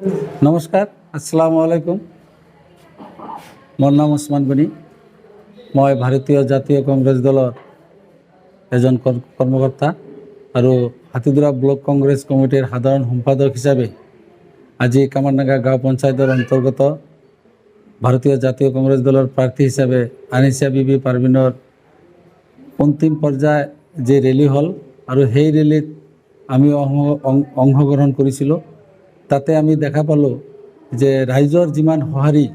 নমস্কাৰ, আসসালামু আলাইকুম। মোৰ নাম ওছমান গনি। মই ভাৰতীয় জাতীয় কংগ্ৰেছ দলৰ এজন কৰ্মকৰ্তা আৰু হাতীদুৰা ব্লক কংগ্ৰেছ কমিটিৰ সাধাৰণ সম্পাদক হিচাপে আজি কামাৰডাঙ্গা গাঁও পঞ্চায়তৰ অন্তৰ্গত ভাৰতীয় জাতীয় কংগ্ৰেছ দলৰ প্ৰাৰ্থী হিচাপে আনিছা বিবি পাৰভিনৰ অন্তিম পৰ্যায় যে ৰেলী হ'ল আৰু সেই ৰেলীত আমি অংশগ্ৰহণ কৰিছিলোঁ। তাতে আমি দেখা পালোঁ যে ৰাইজৰ যিমান সঁহাৰি,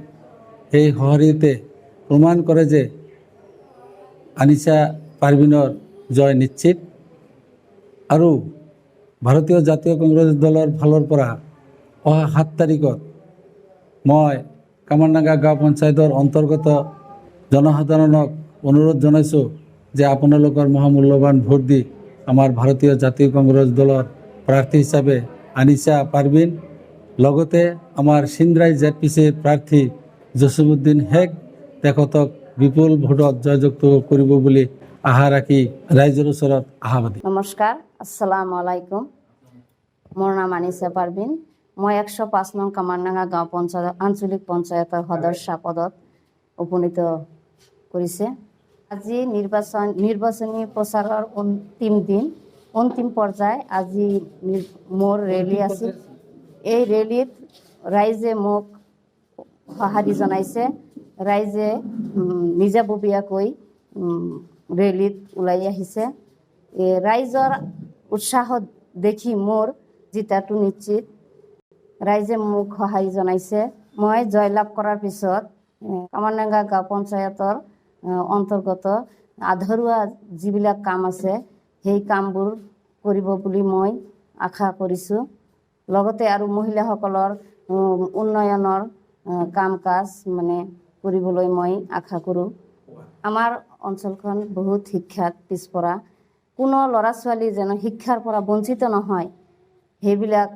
সেই সঁহাৰিতে প্ৰমাণ কৰে যে আনিছা পাৰভিনৰ জয় নিশ্চিত। আৰু ভাৰতীয় জাতীয় কংগ্ৰেছ দলৰ ফালৰ পৰা অহা ৭ তাৰিখত মই কামাৰডাঙ্গা গাঁও পঞ্চায়তৰ অন্তৰ্গত জনসাধাৰণক অনুৰোধ জনাইছোঁ যে আপোনালোকৰ মহামূল্যৱান ভোট দি আমাৰ ভাৰতীয় জাতীয় কংগ্ৰেছ দলৰ প্ৰাৰ্থী হিচাপে আনিছা পাৰভিন, লগতে আমাৰ চিন্দ্ৰাই জেডপিচিৰ প্ৰাৰ্থী জছিমউদ্দিন শেখ তেখেতক বিপুল ভোটত জয়যুক্ত কৰিব বুলি আশা ৰাখি ৰাইজৰ ওচৰত আশাবাদী। নমস্কাৰ, আসসালামু আলাইকুম। মোৰ নাম আনিছা পাৰভিন। মই 105 নং কামাৰডাঙ্গা গাঁও পঞ্চায়ত আঞ্চলিক পঞ্চায়তৰ সদস্য পদত উপনীত কৰিছে। আজি নিৰ্বাচনী প্ৰচাৰৰ অন্তিম দিন, অন্তিম পৰ্যায়। আজি মোৰ ৰেলী আছিল। এই ৰেলীত ৰাইজে মোক সঁহাৰি জনাইছে। ৰাইজে নিজাববীয়াকৈ ৰেলীত ওলাই আহিছে। ৰাইজৰ উৎসাহ দেখি মোৰ জিতাটো নিশ্চিত। ৰাইজে মোক সহায় জনাইছে। মই জয়লাভ কৰাৰ পিছত কামাৰডাঙ্গা গাঁও পঞ্চায়তৰ অন্তৰ্গত আধৰুৱা যিবিলাক কাম আছে, সেই কামবোৰ কৰিব বুলি মই আশা কৰিছোঁ। লগতে আৰু মহিলাসকলৰ উন্নয়নৰ কাম কাজ কৰিবলৈ মই আশা কৰোঁ। আমাৰ অঞ্চলখন বহুত শিক্ষাত পিছপৰা। কোনো ল'ৰা ছোৱালী যেন শিক্ষাৰ পৰা বঞ্চিত নহয়, সেইবিলাক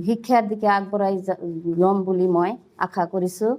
শিক্ষাৰ দিশে আগবঢ়াই ল'ম বুলি মই আশা কৰিছোঁ।